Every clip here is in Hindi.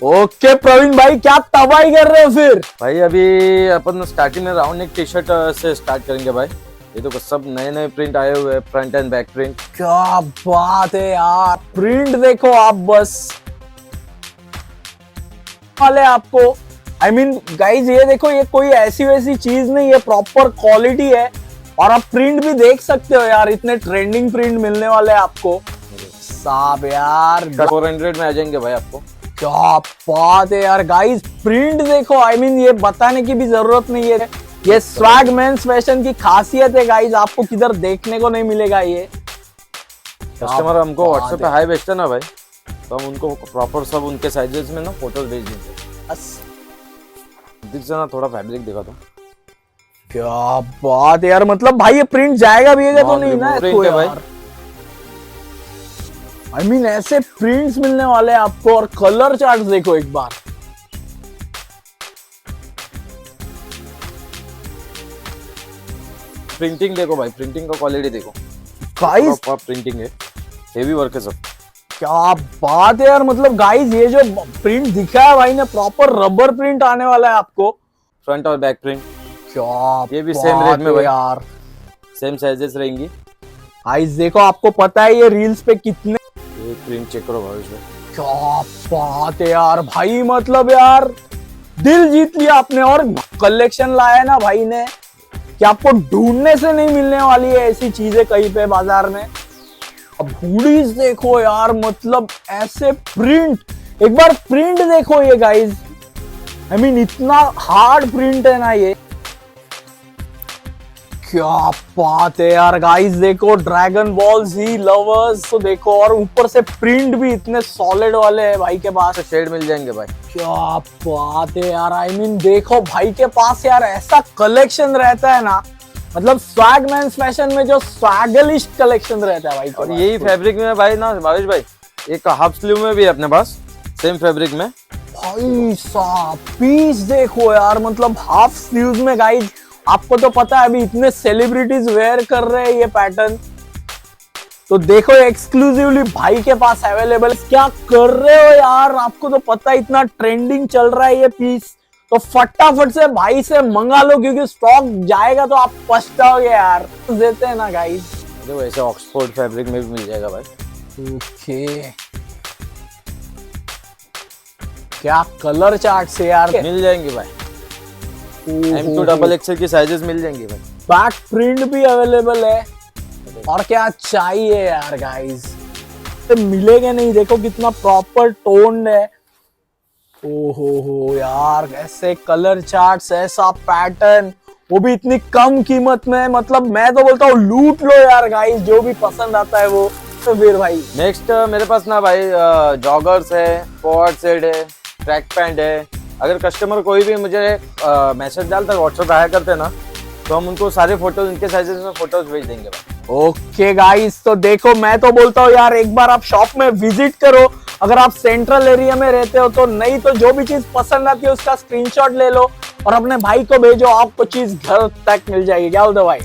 ओके प्रवीण भाई, क्या तबाही कर रहे हो फिर? भाई अभी अपन स्टार्टिंग में राउंड नेक टी शर्ट से स्टार्ट करेंगे भाई। ये तो सब नए नए प्रिंट आए हुए हैं, फ्रंट एंड बैक प्रिंट। क्या बात है यार, प्रिंट देखो आप बस वाले आपको। आई मीन गाइज ये देखो, ये कोई ऐसी वैसी चीज नहीं है, प्रॉपर क्वालिटी है। और आप प्रिंट भी देख सकते हो यार, इतने ट्रेंडिंग प्रिंट मिलने वाले हैं आपको साहब यार। 400 में आ जाएंगे भाई आपको। क्या बात है यार गाइस, प्रिंट देखो। आई मीन ये बताने की भी जरूरत नहीं है, ये स्वैग मेंस फैशन की खासियत है गाइस, आपको किधर देखने को नहीं मिलेगा ये। कस्टमर हमको व्हाट्सएप पे हाई भेजते ना भाई, तो हम उनको प्रॉपर सब उनके साइजेस में ना फोटोज भेज देंगे। दिख से ना थोड़ा फैब्रिक दिखा दो। क्या बात है यार, मतलब भाई ये प्रिंट जाएगा भी तो नहीं ना प्रिंट है भाई। आई मीन ऐसे प्रिंट्स मिलने वाले हैं आपको। और कलर चार्ट देखो एक बार, प्रिंटिंग देखो भाई, प्रिंटिंग का क्वालिटी देखो गाइस। प्रिंटिंग है, हेवी वर्क है सब। क्या बात है यार, मतलब गाइस ये जो प्रिंट दिखा है भाई ने, प्रॉपर रबर प्रिंट आने वाला है आपको, फ्रंट और बैक प्रिंट। क्या ये भी सेम रेट में भाई यार, सेम साइजेस रहेंगी। गाइस देखो, आपको पता है ये रील्स पे कितने। ये प्रिंट चेक करो भाई इसमें। क्या बात है यार भाई, मतलब यार दिल जीत लिया आपने। और कलेक्शन लाया ना भाई ने कि आपको ढूंढने से नहीं मिलने वाली है ऐसी चीजें कहीं पे बाजार में। अब हुडीज देखो यार, मतलब ऐसे प्रिंट, एक बार प्रिंट देखो ये गाइस। आई मीन इतना हार्ड प्रिंट है ना ये, क्या बात है यार गाइस। देखो ड्रैगन बॉल जी लवर्स तो देखो, और ऊपर से प्रिंट भी इतने सॉलिड वाले हैं भाई के पास। शेड मिल जाएंगे भाई। क्या बात है यार, आई मीन देखो भाई के पास यार ऐसा कलेक्शन रहता है ना, मतलब स्वैग मेंस फैशन में जो स्वैगलिश कलेक्शन रहता है भाई। और यही फैब्रिक में भाई ना भावेश भाई, एक हाफ स्लीव में भी है अपने पास सेम फैब्रिक में। भाई साहब पीस देखो यार, मतलब हाफ स्लीव्स में गाइस। आपको तो पता है अभी इतने सेलिब्रिटीज वेयर कर रहे हैं ये पैटर्न, तो देखो एक्सक्लूसिवली भाई के पास अवेलेबल। क्या कर रहे हो यार, आपको तो पता है इतना ट्रेंडिंग चल रहा है ये पीस, तो फटाफट से भाई से मंगा लो, क्योंकि स्टॉक जाएगा तो आप पछताओगे यार। देते हैं ना गाइस, देखो ऐसे ऑक्सफोर्ड फैब्रिक में भी मिल जाएगा भाई। ओके, क्या कलर चार्ट से यार मिल जाएंगे भाई। M2 XXL की साइजेस मिल जाएंगी भाई। बैक प्रिंट भी अवेलेबल है। और क्या चाहिए यार गाइस, तो मिलेंगे नहीं। देखो कितना प्रॉपर टोन्ड है। ओहो यार, ऐसे कलर चार्ट्स, ऐसा पैटर्न, वो भी इतनी कम कीमत में। मतलब मैं तो बोलता हूँ लूट लो यार गाइस, जो भी पसंद आता है वो। तो फिर भाई नेक्स्ट मेरे पास ना भाई जॉगर्स है, फॉरवर्ड सेट है, ट्रैक पैंट है। अगर कस्टमर कोई भी मुझे मैसेज डालता है, व्हाट्सएप आया करते ना, तो हम उनको सारे फोटोज, उनके साइजेस में फोटोज भेज देंगे भाई। ओके गाइस, तो देखो मैं तो बोलता हूँ यार एक बार आप शॉप में विजिट करो। अगर आप सेंट्रल एरिया में रहते हो तो, नहीं तो जो भी चीज पसंद आती है उसका स्क्रीनशॉट ले लो और अपने भाई को भेजो, आपको चीज घर तक मिल जाएगी। क्या बोलते हो भाई?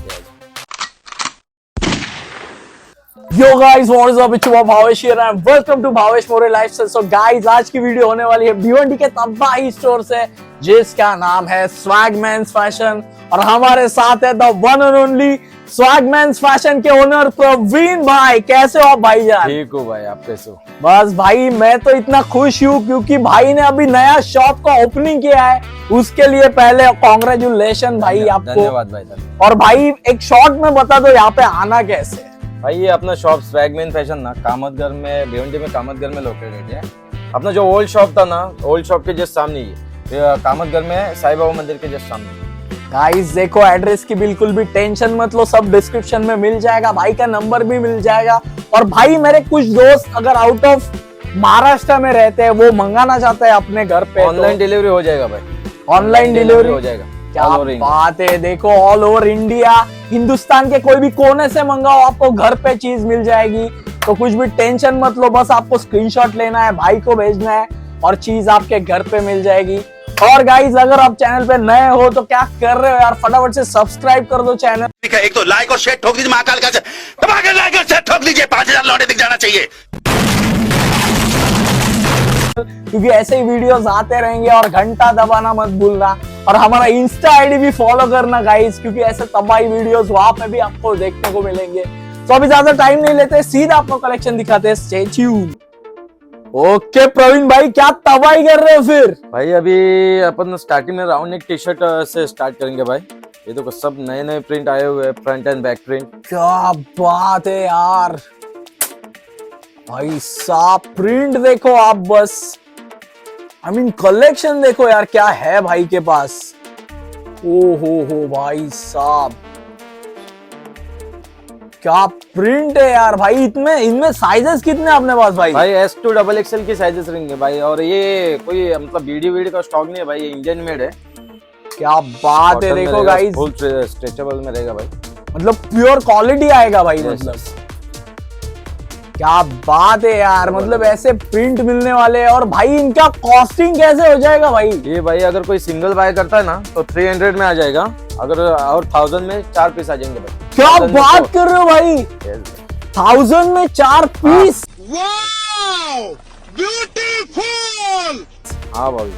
Yo guys, what is up? It's your Bhavesh here and welcome to Bhavesh more lifestyle. So guys, आज की वीडियो होने वाली है भिवंडी के तबाही स्टोर से, जिसका नाम है स्वैग मेंस फैशन। और हमारे साथ है the one and only swag mains fashion के ओनर प्रवीण भाई। कैसे हो आप भाईजान? ठीक हो भाई, आप कैसे हो? बस भाई मैं तो इतना खुश हूँ क्योंकि भाई ने अभी नया शॉप का ओपनिंग किया है, उसके लिए पहले कॉन्ग्रेचुलेशन भाई आपको। धन्यवाद भाई, धन्यवाद। और भाई एक शॉर्ट में बता दो यहाँ पे आना कैसे? भाई ये अपना शॉप स्वैग मेंस फैशन ना कामतगर में, भिवंडी में कामतगर में लोकेटेड है। अपना जो ओल्ड शॉप था ना, ओल्ड शॉप के जस्ट सामने ही है, कामतगर में साईं बाबा मंदिर के जस्ट सामने। गाइस देखो, एड्रेस की बिल्कुल भी टेंशन मत लो, सब डिस्क्रिप्शन में मिल जाएगा, भाई का नंबर भी मिल जाएगा। और भाई मेरे कुछ दोस्त अगर आउट ऑफ महाराष्ट्र में रहते हैं, वो मंगाना चाहते हैं अपने घर पे, ऑनलाइन डिलीवरी हो जाएगा भाई। ऑनलाइन डिलीवरी हो जाएगा। क्या बात है, देखो ऑल ओवर इंडिया, हिंदुस्तान के कोई भी कोने से मंगाओ, आपको घर पे चीज मिल जाएगी। तो कुछ भी टेंशन मत लो, बस आपको स्क्रीनशॉट लेना है, भाई को भेजना है और चीज आपके घर पे मिल जाएगी। और गाइस अगर आप चैनल पे नए हो तो क्या कर रहे हो यार, फटाफट से सब्सक्राइब कर दो चैनल। ठीक है, एक तो लाइक और शेयर ठोक दीजिए, महाकाल का दबा के लाइक और शेयर ठोक दीजिए, 5000 लौटे दिख जाना चाहिए। क्योंकि ऐसे ही वीडियोस आते रहेंगे। और घंटा दबाना मत भूलना, और हमारा इंस्टा आईडी भी फॉलो करना गाइस, क्योंकि ऐसे तबाही वीडियोस वहां पे भी आपको देखने को मिलेंगे। तो अभी ज्यादा टाइम नहीं लेते, सीधा आपको कलेक्शन दिखाते हैं। Stay tuned. ओके प्रवीण भाई, क्या तबाही कर रहे हो फिर? भाई अभी अपन स्टार्टिंग में राउंड नेक टी शर्ट से स्टार्ट करेंगे भाई। ये तो सब नए नए प्रिंट आए हुए हैं, फ्रंट एंड बैक प्रिंट। क्या बात है यार भाई साहब, प्रिंट देखो आप बस, आई मीन कलेक्शन देखो यार क्या है भाई के पास। ओ हो भाई साहब, क्या प्रिंट है यार भाई। इनमें साइजेस कितने आपने पास भाई? भाई S2 XXL की साइजेस रहेंगे भाई। और ये कोई मतलब बीडी का स्टॉक नहीं है भाई, ये इंडियन मेड है। क्या बात है, देखो गाइस, फुल स्ट्रेचेबल में रहेगा भाई, मतलब प्योर क्वालिटी आएगा भाई। Yes, मतलब क्या बात है यार, मतलब ऐसे प्रिंट मिलने वाले हैं। और भाई इनका कॉस्टिंग कैसे हो जाएगा भाई? ये भाई अगर कोई सिंगल बाय करता है ना तो 300 में आ जाएगा, अगर और 1000 में 4 पीस आ जाएंगे भाई। क्या 1000 में बात तो- कर रहे हो भाई, 1000 में 4 पीस? हाँ भाई,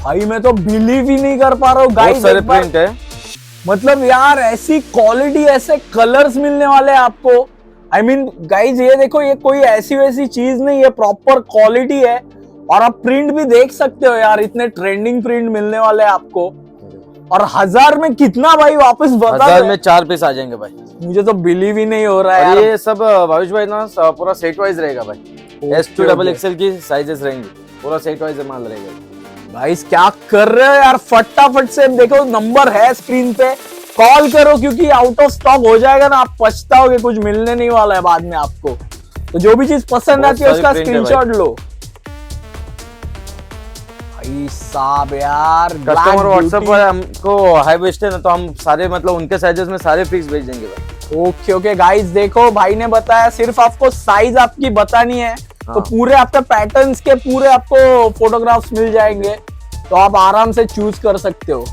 भाई मैं तो बिलीव ही नहीं कर पा रहा हूँ बहुत गाइस। सारे प्रिंट है। मतलब यार ऐसी क्वालिटी, ऐसे कलर्स मिलने वाले हैं आपको। आई मीन गाइस ये देखो, ये कोई ऐसी वैसी चीज नहीं है, प्रॉपर क्वालिटी है। और आप प्रिंट भी देख सकते हो यार, इतने ट्रेंडिंग प्रिंट मिलने वाले हैं आपको। और 1000 में कितना भाई, वापस बता 1000 दो। में 4 पीस आ जाएंगे भाई। मुझे तो बिलीव ही नहीं हो रहा है और यार। ये सब भाविश भाई ना पूरा सेट वाइज रहेगा भाई। S2 XXL की साइजेस रहेंगी, पूरा सेट वाइज माल रहेगा। भाई क्या कर रहे हो यार, फटाफट से देखो, नंबर है स्क्रीन पे, कॉल करो, क्योंकि आउट ऑफ स्टॉक हो जाएगा ना, आप पछताओगे, कुछ मिलने नहीं वाला है बाद में आपको। तो जो भी चीज पसंद आती है उसका स्क्रीनशॉट लो भाई साहब। यार कस्टमर व्हाट्सएप पर हमको हाई भेजते हैं ना, तो हम सारे मतलब उनके साइजेस में सारे पिक्स भेज देंगे भाई। ओके ओके गाइस, देखो भाई ने बताया सिर्फ आपको साइज आपकी बतानी है। हाँ। तो पूरे आपके पैटर्न्स के पूरे आपको फोटोग्राफ्स मिल जाएंगे, तो आप आराम से चूज कर सकते हो।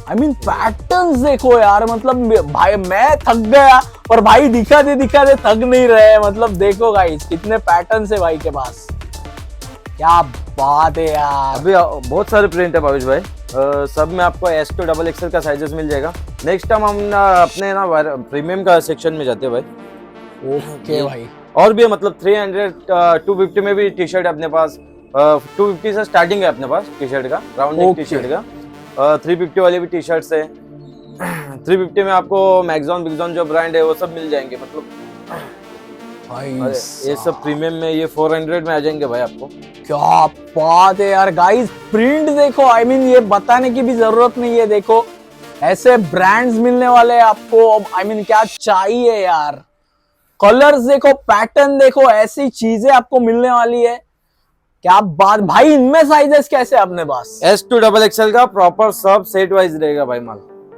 आई मीन पैटर्न्स देखो यार, मतलब भाई मैं थक गया, और भाई दिखाते दिखाते थक नहीं रहे। मतलब देखो गाइस, कितने पैटर्न्स है भाई के पास, क्या बात है यार। अभी बहुत सारे प्रिंट है भाविश भाई। सब में आपको S2 XXL का साइजेस मिल जाएगा। नेक्स्ट टाइम हम अपने ना प्रीमियम का सेक्शन में जाते हैं भाई। ओके भाई, और भी है, मतलब 300 250 में भी टी शर्ट है अपने पास। 250 से स्टार्टिंग है अपने पास टी शर्ट का, राउंड नेक टी शर्ट का। 350 वाले भी टी शर्ट्स है। 350 में आपको मैक्सॉन बिगजॉन जो ब्रांड है वो सब मिल जाएंगे। मतलब भाई ये सब प्रीमियम में ये 400 में आ जाएंगे भाई आपको। क्या बात है यार गाइस, प्रिंट देखो, आई मीन ये बताने की भी जरूरत नहीं है। देखो ऐसे ब्रांड्स मिलने वाले हैं आपको। आई मीन क्या चाहिए यार, कलर्स देखो, पैटर्न देखो, ऐसी चीजें आपको मिलने वाली है। क्या बात भाई, इनमें साइजेस कैसे अपने पास? S2 XXL का प्रॉपर सब सेट वाइज रहेगा भाई माल।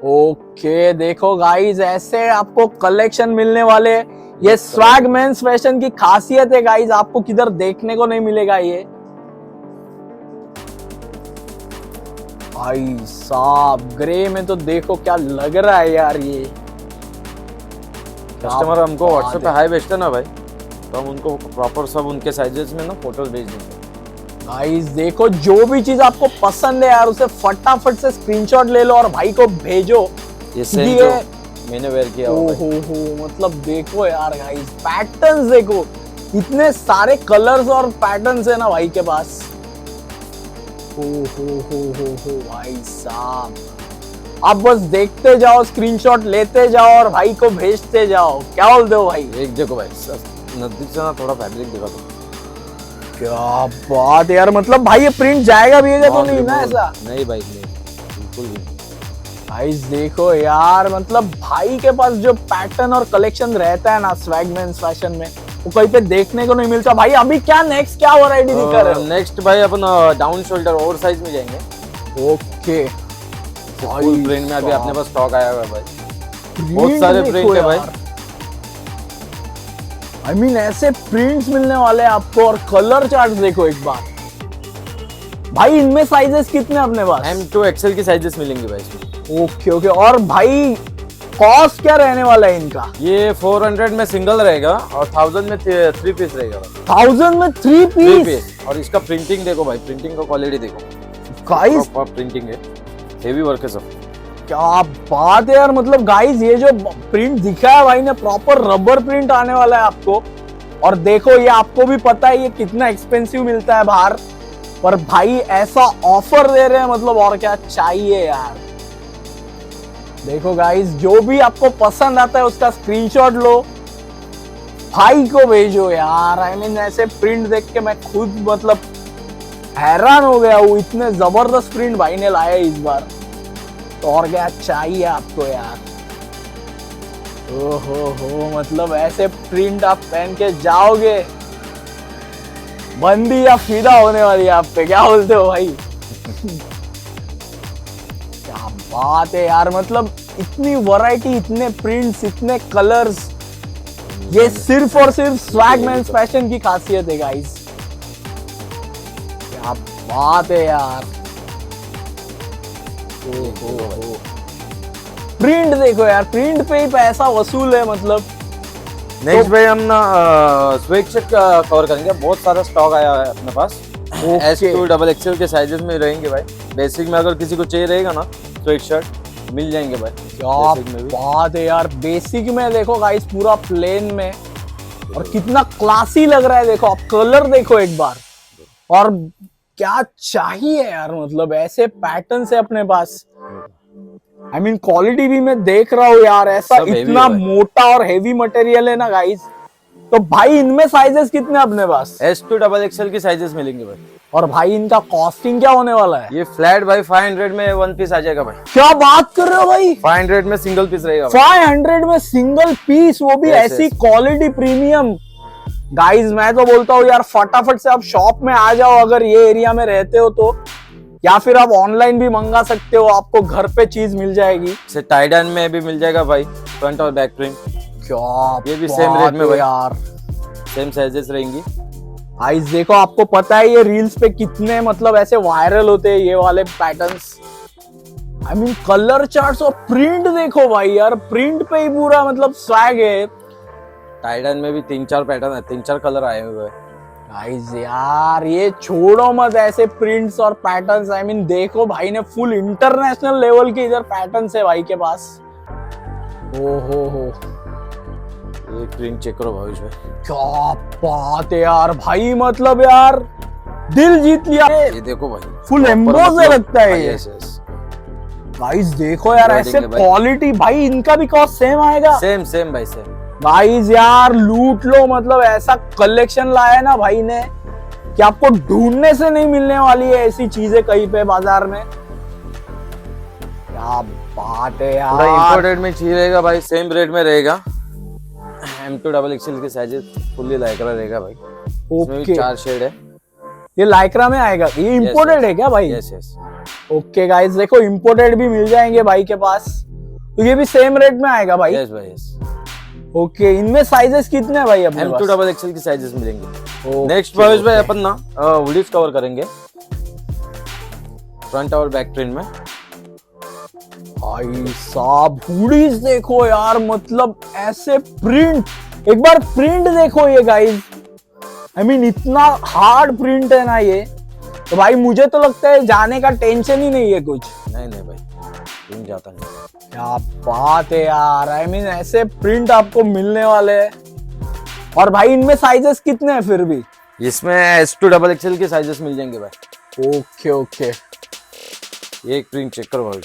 ओके देखो गाइस, ऐसे आपको कलेक्शन मिलने वाले। ये स्वैग मेंस फैशन की खासियत है गाइस, आपको किधर देखने को नहीं मिलेगा ये। भाई साहब ग्रे में तो देखो क्या लग रहा है यार ये। कस्टमर हमको व्हाट्सएप पे हाई भेजते ना भाई, तो हम उनको प्रॉपर सब उनके साइजेस में ना फोटोज भेज देंगे। गाइस देखो, जो भी चीज आपको पसंद है यार, उसे फटाफट से स्क्रीनशॉट ले लो और भाई को भेजो। ये सेम ये जो मैंने वेयर किया हुआ भाई। हो मतलब देखो यार गाइस, पैटर्न्स देखो, इतने सारे कलर्स और पैटर्न्स है ना भाई के पास। हो भाई साहब, आप बस देखते जाओ, स्क्रीनशॉट लेते जाओ और भाई को भेजते जाओ। क्या बोलते हो भाई? एक देखो भाई, नजदीक से ना थोड़ा फैब्रिक दिखा दो। क्या बात है यार, मतलब भाई ये प्रिंट जाएगा भी तो नहीं ना ऐसा? नहीं भाई, नहीं बिल्कुल भी। भाई देखो यार, मतलब भाई के पास जो पैटर्न और कलेक्शन रहता है ना स्वैग मेंस फैशन में, वो कहीं पे देखने को नहीं मिलता। भाई अभी क्या नेक्स्ट क्या वैरायटी दिखा रहे हो? नेक्स्ट भाई अपन डाउन शोल्डर ओवर साइज में जाएंगे। ओके, फुल प्रिंट में अभी अपने पास स्टॉक आया हुआ है भाई। बहुत सारे प्रिंट है भाई। आई मीन ऐसे प्रिंट्स मिलने वाले हैं आपको। और कलर चार्ट देखो एक बार भाई, इनमें साइजेस कितने अपने पास? M2 XL की साइजेस मिलेंगे भाई इसमें। ओके ओके, और भाई कॉस्ट क्या रहने वाला है इनका? ये 400 में सिंगल रहेगा और 1000 में 3 पीस रहेगा। 1000 में 3 पीस। और इसका प्रिंटिंग देखो भाई, प्रिंटिंग का क्वालिटी देखो गाइस, प्रॉपर प्रिंटिंग है, हेवी वर्क है सब। क्या बात है यार, मतलब गाइस ये जो प्रिंट दिखा है भाई ने, प्रॉपर रबर प्रिंट आने वाला है आपको। और देखो ये आपको भी पता है ये कितना एक्सपेंसिव मिलता है बाहर, पर भाई ऐसा ऑफर दे रहे हैं, मतलब और क्या चाहिए यार। देखो गाइस, जो भी आपको पसंद आता है उसका स्क्रीनशॉट लो, भाई को भेजो यार। आई मीन ऐसे प्रिंट देख के मैं खुद मतलब हैरान हो गया हूँ, इतने जबरदस्त प्रिंट भाई ने लाया इस बार। तो और क्या चाहिए आपको यार। हो मतलब ऐसे प्रिंट आप पहन के जाओगे, बंदी या फिदा होने वाली है आप पे, क्या बोलते हो भाई? क्या बात है यार, मतलब इतनी वैरायटी, इतने प्रिंट्स, इतने कलर्स, ये सिर्फ और सिर्फ स्वैग मेंस फैशन की खासियत है गाइस। क्या बात है यार। हो प्रिंट देखो यार, प्रिंट पे ही पैसा वसूल है मतलब। नेक्स्ट भाई हम ना स्वेटशर्ट कवर करेंगे, बहुत सारा स्टॉक आया है अपने पास। S2 XXL के साइजेस में रहेंगे भाई। बेसिक में अगर किसी को चाहिए रहेगा ना स्वेटशर्ट मिल जाएंगे भाई। क्या बात है यार, बेसिक में देखो गाइस पूरा प्लेन में, और कितना क्लासी लग रहा है। देखो आप कलर देखो एक बार, और क्या चाहिए यार, मतलब ऐसे पैटर्न है अपने पास। आई मीन क्वालिटी भी मैं देख रहा हूँ यार, ऐसा इतना मोटा और हेवी मटेरियल है ना गाइस। तो भाई इनमें साइजेस कितने अपने पास? S2 XXL की साइजेस मिलेंगे भाई। और भाई इनका कॉस्टिंग क्या होने वाला है? ये फ्लैट भाई 500 में 1 पीस आ जाएगा भाई। क्या बात कर रहे हो भाई? 500 में सिंगल पीस रहेगा। 500 में सिंगल पीस, वो भी ऐसी क्वालिटी प्रीमियम। गाइस मैं तो बोलता हूँ यार, फटाफट से आप शॉप में आ जाओ अगर ये एरिया में रहते हो तो, या फिर आप ऑनलाइन भी मंगा सकते हो, आपको घर पे चीज मिल जाएगी। से टाइडन में भी मिल जाएगा भाई, फ्रंट और बैक प्रिंट। क्या ये भी सेम रेट में भाई यार, सेम साइजेस रहेंगी। गाइस देखो आपको पता है ये रील्स पे कितने मतलब ऐसे वायरल होते हैं ये वाले patterns. I mean colour charts और प्रिंट देखो भाई यार, प्रिंट पे ही पूरा मतलब स्वैग है। टाइडन में भी 3-4 पैटर्न है, 3-4 कलर आए हुए हैं। गाइस यार ये छोड़ो मत ऐसे प्रिंट्स और पैटर्न्स। आई मीन देखो भाई ने फुल इंटरनेशनल लेवल के इधर पैटर्न्स है भाई के पास। हो एक प्रिंट चेक करो भाई इसमें। क्या बात है यार भाई, मतलब यार दिल जीत लिया। ये देखो भाई फुल एम्बोस लगता है ये। गाइस देखो यार ऐसे क्वालिटी, भाई इनका भी कॉस्ट सेम आएगा? सेम भाई सेम। गाइस यार लूट लो, मतलब ऐसा कलेक्शन लाया है ना भाई ने कि आपको ढूंढने से नहीं मिलने वाली है ऐसी चीजें कहीं पे बाजार में। क्या बात है यार, इंपोर्टेड में चाहिए रहेगा भाई, सेम रेट में रहेगा। M2 XXL के साइजेस फुल्ली लाइक्रा रहेगा भाई। इसमें भी 4 शेड है। ये लाइक्रा में आएगा? ये इंपोर्टेड है क्या भाई? यस। ओके गाइस देखो इंपोर्टेड भी मिल जाएंगे भाई के पास, तो ये भी सेम रेट में आएगा भाई? यस भाई यस। ओके इनमें साइजेस कितने हैं भाई अपने पास? M2 XXL की साइजेस मिलेंगे। नेक्स्ट भाई अपन ना हुडीज कवर करेंगे, फ्रंट और बैक प्रिंट में। भाई साहब हुडीज देखो यार, मतलब ऐसे प्रिंट, एक बार प्रिंट देखो ये गाइस। आई मीन इतना हार्ड प्रिंट है ना ये, तो भाई मुझे तो लगता है जाने का टेंशन ही नहीं है कुछ। नहीं भाई प्रिंट जाता नहीं। क्या बात है यार, आई मीन ऐसे प्रिंट आपको मिलने वाले हैं। और भाई इनमें साइजेस कितने हैं फिर भी? इसमें S2 XXL के साइजेस मिल जाएंगे भाई। ओके एक प्रिंट चेक करो भाई।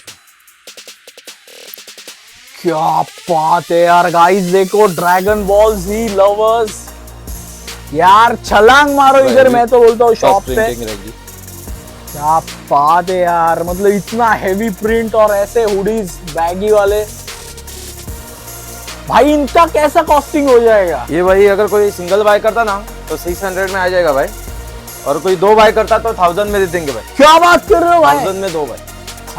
क्या बात है यार, गाइस देखो ड्रैगन बॉल जी लवर्स यार, छलांग मारो इधर, मैं तो बोलता हूँ शॉप पे। क्या बात है यार, मतलब इतना हेवी प्रिंट और ऐसे हुडीज बैगी वाले। भाई इनका कैसा कॉस्टिंग हो जाएगा? ये भाई अगर कोई सिंगल बाय करता ना तो 600 में आ जाएगा भाई, और कोई 2 बाय करता तो 1000 में दे देंगे भाई। क्या बात कर रहे हो भाई? 1000 में 2 भाई।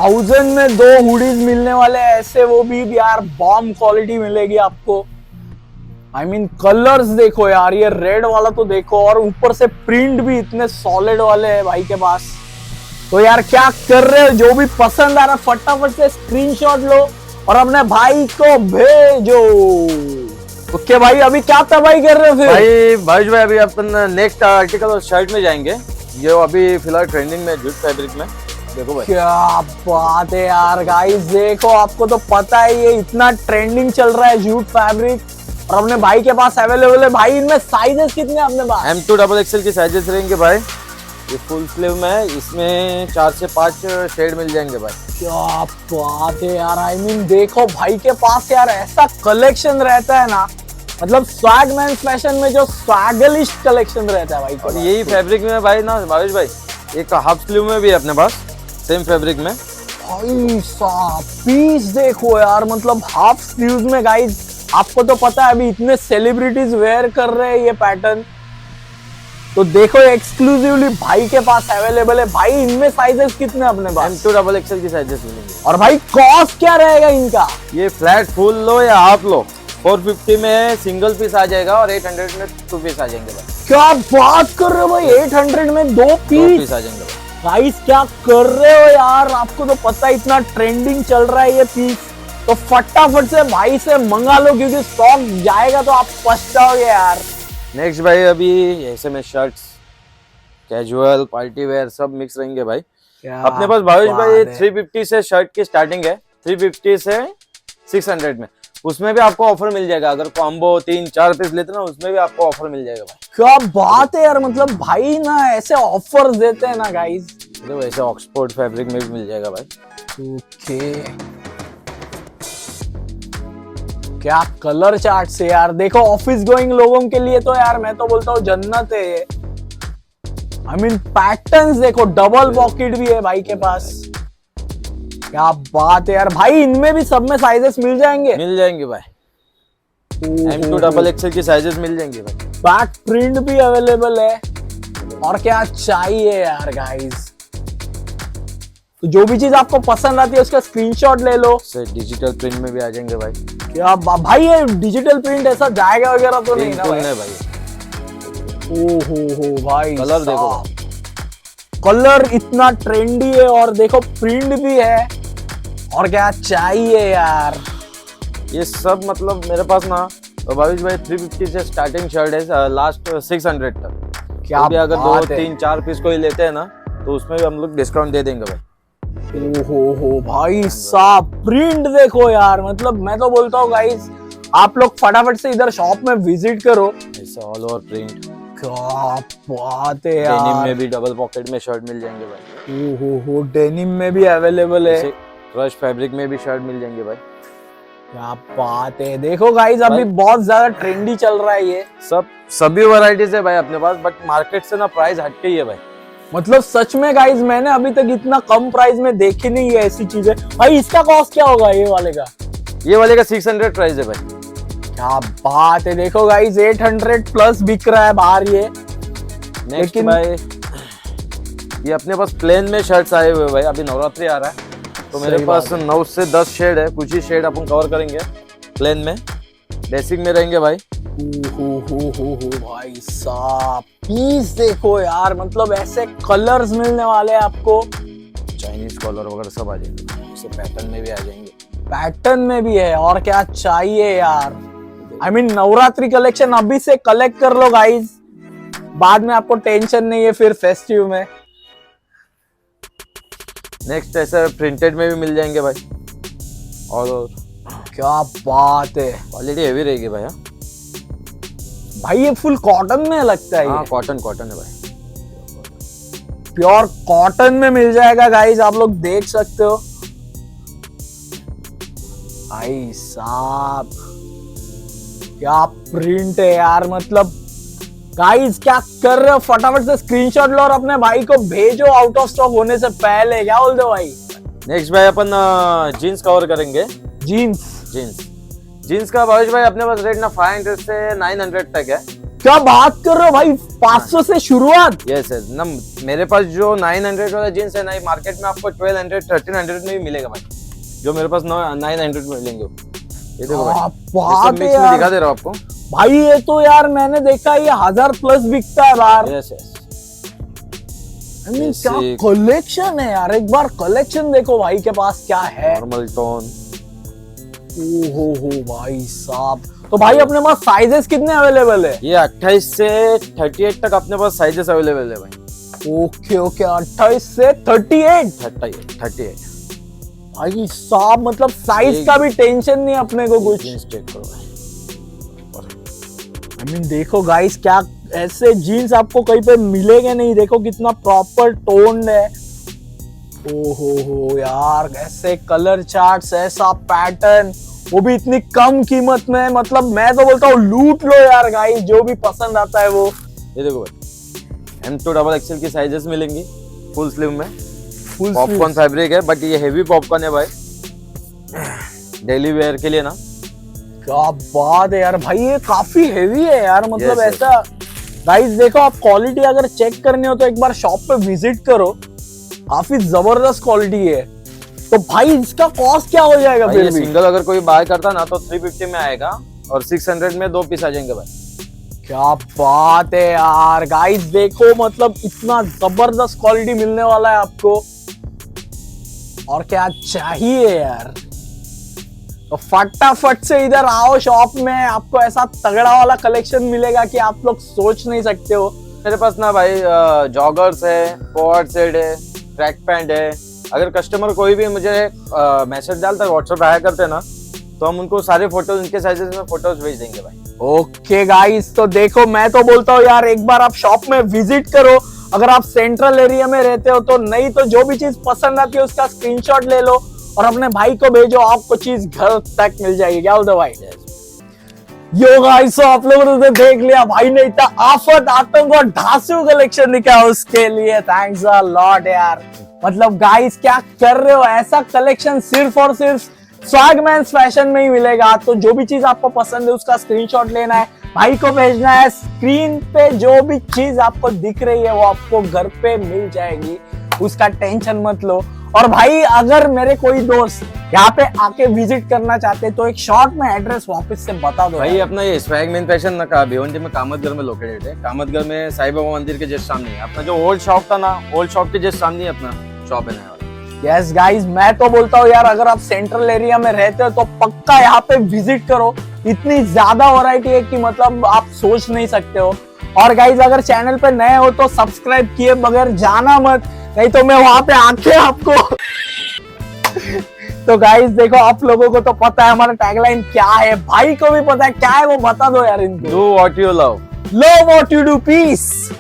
1000 में 2 हुडीज मिलने वाले ऐसे, वो भी यार बॉम्ब क्वालिटी मिलेगी आपको। आई मीन कलर्स देखो यार, ये रेड वाला तो देखो, और ऊपर से प्रिंट भी इतने सॉलिड वाले हैं भाई के पास। तो यार क्या कर रहे हो, जो भी पसंद आ रहा फटाफट से स्क्रीनशॉट लो और अपने भाई को भेजो। ओके भाई, अभी क्या तबाही कर रहे हो फिर? भाई भाई अभी अपन नेक्स्ट आर्टिकल और शर्ट में जाएंगे। ये अभी फिलहाल ट्रेंडिंग में जूट फैब्रिक में, देखो भाई क्या बात है यार गाइस, देखो आपको तो पता है ये इतना ट्रेंडिंग चल रहा है जूट फैब्रिक, और अपने भाई के पास अवेलेबल है। भाई इनमें साइजेस कितने हैं अपने पास? M2 XXL की साइजेस रहेंगे भाई। ये फुल स्लीव में है, इसमें 4 से 5 शेड मिल जाएंगे भाई। क्या बात है यार, आई मीन देखो भाई के पास यार ऐसा कलेक्शन रहता है ना, मतलब स्वैग मैन फैशन में जो स्वैगलिस्ट कलेक्शन रहता है भाई के और पास। यही फैब्रिक में भाई ना भावेश भाई, एक हाफ स्लीव में भी है अपने पास सेम फैब्रिक में। भाई साहब पीस देखो यार, मतलब हाफ स्लीव्स में गाइस, आपको तो पता है अभी इतने सेलिब्रिटीज वेयर कर रहे हैं ये पैटर्न, तो देखो एक्सक्लूसिवली भाई के पास अवेलेबल है। भाई इनमें साइजेस कितने अपने पास? M2 XXL की साइजेस मिलेंगे। और भाई कॉस्ट क्या रहेगा इनका? ये फ्लैट फुल लो या हाफ लो, 450 में सिंगल पीस आ जाएगा और 800 में 2 पीस आ जाएंगे भाई। क्या बात कर रहे हो भाई, 800 में 2 2 पीस? पीस आ जाएंगे भाई। गाइस क्या कर रहे हो यार, आपको तो पता है इतना ट्रेंडिंग चल रहा है ये पीस, तो फटाफट से भाई से मंगा लो, क्योंकि स्टॉक जाएगा तो आप पछताओगे यार। नेक्स्ट भाई अभी ऐसे में शर्ट्स, कैजुअल, पार्टी वेयर सब मिक्स रहेंगे भाई अपने पास। भावेश भाई 350 से शर्ट की स्टार्टिंग है, 350 से 600 में, उसमें भी आपको ऑफर मिल जाएगा। अगर कॉम्बो 3-4 पीस लेते ना, उसमें भी आपको ऑफर मिल जाएगा भाई। क्या बात है यार, मतलब भाई ना ऐसे ऑफर्स देते हैं ना गाइस। तो वैसे ऑक्सफोर्ड फैब्रिक में भी मिल जाएगा भाई। ओके, क्या कलर चार्ट से यार, देखो ऑफिस गोइंग लोगों के लिए तो यार मैं तो बोलता हूँ जन्नत है ये। आई मीन पैटर्न्स देखो, डबल पॉकेट भी है भाई के पास। क्या बात है यार, भाई इनमें भी सब में साइजेस मिल जाएंगे? मिल जाएंगे भाई। M2 XXL की साइजेस मिल जाएंगे भाई। बैक प्रिंट भी अवेलेबल है, और क्या चाहिए यार गाइस। तो जो भी चीज आपको पसंद आती है उसका स्क्रीनशॉट ले लो। से डिजिटल प्रिंट में भी आ जाएंगे भाई। क्या भाई, ये डिजिटल प्रिंट ऐसा जाएगा वगैरह तो नहीं ना बिल्कुल भाई? नहीं भाई। ओहो भाई, कलर देखो, कलर इतना ट्रेंडी है, और देखो प्रिंट भी है, और क्या चाहिए यार। ये सब मतलब मेरे पास ना भावेश भाई 350 से स्टार्टिंग शर्ट है, लास्ट 600 तक। क्या तो भी अगर बात है। 2-3-4 पीस कोई लेते हैं ना, तो उसमें भी हम लोग डिस्काउंट दे देंगे भाई। ओहो भाई साहब, प्रिंट देखो यार, मतलब मैं तो बोलता हूँ गाइस, आप लोग फटाफट से इधर शॉप में विजिट करो। ऐसा ऑल ओवर प्रिंट। क्या बात है डेनिम यार, में भी डबल पॉकेट में शर्ट मिल जाएंगे भाई। ओहो डेनिम में भी अवेलेबल है। क्रश फैब्रिक में भी शर्ट मिल जाएंगे भाई। क्या बात है, देखो गाइस अभी बहुत ज्यादा ट्रेंडी चल रहा है ये। सभी वैरायटीज है भाई अपने पास, बट मार्केट से ना प्राइस हटके ही है भाई। मतलब सच में गाइस, मैंने अभी तक इतना कम प्राइस में देखी नहीं है ऐसी चीजें। भाई इसका कॉस्ट क्या होगा ये वाले का? ये वाले का 600 प्राइस है भाई। क्या बात है, देखो गाइस 800 प्लस बिक रहा है बाहर ये। नेक्स्ट भाई ये अपने पास प्लेन में शर्ट्स आए हुए भाई, अभी नवरात्रि आ रहा है तो मेरे पास 9 से 10 शेड है, कुछ ही शेड अपन कवर करेंगे प्लेन में, बेसिक में रहेंगे भाई। हो भाई साहब, पीस देखो यार, मतलब ऐसे कलर्स मिलने वाले हैं आपको। चाइनीज कॉलर वगैरह सब आ जाएंगे, इसे पैटर्न में भी आ जाएंगे। पैटर्न में भी है, और क्या चाहिए यार। आई मीन नवरात्रि कलेक्शन अभी से कलेक्ट कर लो गाइस, बाद में आपको टेंशन नहीं है फिर फेस्टिव में। नेक्स्ट ऐसे प्रिंटेड में भी मिल जाएंगे भाई। और क्या बात है क्वालिटी हेवी रहेगी भाई। हाँ भाई, ये फुल कॉटन में लगता है। हाँ, कॉटन है भाई, प्योर कॉटन में मिल जाएगा गाइस, आप लोग देख सकते हो। भाई साहब क्या प्रिंट है यार, मतलब गाइस क्या कर रहे हो, फटाफट से स्क्रीनशॉट लो और अपने भाई को भेजो आउट ऑफ स्टॉक होने से पहले। क्या बोलते हो भाई? नेक्स्ट भाई अपन जीन्स कवर करेंगे। जीन्स का भावेश भाई अपने पास रेट ना 500 से 900 तक है। क्या बात कर रहे हो भाई, 500 से शुरुआत? यस सर ना, मेरे पास जो 900 वाला जीन्स है ना, मार्केट में आपको 1200 1300 में भी मिलेगा भाई, जो मेरे पास 900 में मिलेंगे। ये देखो भाई, बात है में यार। दिखा दे रहा हूँ आपको भाई, ये तो यार मैंने देखा ये 1000 प्लस बिकता है बाहर। यस I mean, क्या कलेक्शन है यार, एक बार कलेक्शन देखो भाई के पास क्या है। नॉर्मल टोन, हो भाई साहब। तो भाई अपने पास साइजेस कितने अवेलेबल है? ये 28 से 38 तक अपने पास साइजेस अवेलेबल है भाई। ओके 28 से 38। 38 भाई साहब मतलब साइज का भी टेंशन नहीं अपने को कुछ। जीन्स चेक करो भाई। I mean, देखो गाइस क्या ऐसे जीन्स आपको कहीं पे मिलेंगे नहीं। देखो कितना प्रॉपर टोन्ड है। हो यार, ऐसे कलर चार्ट्स, ऐसा पैटर्न, वो भी इतनी कम कीमत में। मतलब मैं तो बोलता हूँ लूट लो यार गाइस, जो भी पसंद आता है वो। ये देखो भाई, M2 XXL की साइजेस मिलेंगी फुल स्लीव में। फुल पॉपकॉर्न फैब्रिक है, बट ये हेवी पॉपकॉर्न है भाई, डेली वेयर के लिए ना। क्या बात है यार भाई, ये काफी हेवी है यार। मतलब Yes, ऐसा गाइस देखो, आप क्वालिटी अगर चेक करनी हो तो एक बार शॉप पे विजिट करो। काफी जबरदस्त क्वालिटी है। तो भाई इसका कॉस्ट क्या हो जाएगा भाई फिर ये भी? सिंगल अगर कोई बाय करता ना तो 350 में आएगा, और 600 में 2 पीस आ जाएंगे भाई। क्या बात है यार गाइस, देखो मतलब इतना जबरदस्त क्वालिटी मिलने वाला है आपको। और क्या चाहिए यार। तो फटाफट से इधर आओ शॉप में, आपको ऐसा तगड़ा वाला कलेक्शन मिलेगा कि आप लोग सोच नहीं सकते हो। मेरे पास ना भाई जॉगर्स है, कोट सेट है, ट्रैक पैंट है। अगर कस्टमर कोई भी मुझे मैसेज डालता है, व्हाट्सएप आया करते ना, तो हम उनको सारे फोटोज, उनके साइजेस में फोटोज भेज देंगे भाई। ओके गाइस, तो देखो मैं तो बोलता हूँ यार एक बार आप शॉप में विजिट करो। अगर आप सेंट्रल एरिया में रहते हो तो, नहीं तो जो भी चीज पसंद आती है उसका स्क्रीनशॉट ले लो और अपने भाई को भेजो, आपको चीज घर तक मिल जाएगी। क्या बोलते हो भाई? यो गाइस, आप लोगों ने देख लिया भाई ने इतना आफत आतंक और धांसू कलेक्शन दिखा, उसके लिए थैंक्स अ लॉट यार। मतलब गाइस क्या कर रहे हो, ऐसा कलेक्शन सिर्फ और सिर्फ स्वैगमैन्स फैशन में ही मिलेगा। तो जो भी चीज आपको पसंद है उसका स्क्रीनशॉट लेना है, भाई को भेजना है। स्क्रीन पे जो भी चीज आपको दिख रही है वो आपको घर पे मिल जाएगी, उसका टेंशन मत लो। और भाई अगर मेरे कोई दोस्त यहाँ पे आके विजिट करना चाहते तो एक शॉर्ट में एड्रेस वापस से बता दो भाई अपना ये स्वैगमैन फैशन ना का भिवंडी में कामतगर में लोकेटेड है। कामतगर में साईं बाबा मंदिर के जस्ट सामने है अपना जो ओल्ड शॉप था ना, ओल्ड शॉप के जस्ट सामने अपना शॉप है। यस गाइस, मैं तो बोलता हूँ यार अगर आप सेंट्रल एरिया में रहते हो तो पक्का यहाँ पे विजिट करो। इतनी ज्यादा वैरायटी है कि मतलब आप सोच नहीं सकते हो। और गाइस अगर चैनल पे नए हो तो सब्सक्राइब किए बगैर जाना मत, नहीं तो मैं वहां पे आके आपको तो गाइस देखो, आप लोगों को तो पता है हमारा टैगलाइन क्या है, भाई को भी पता है क्या है, वो बता दो यार इनको। Do what you love, love what you do, piece.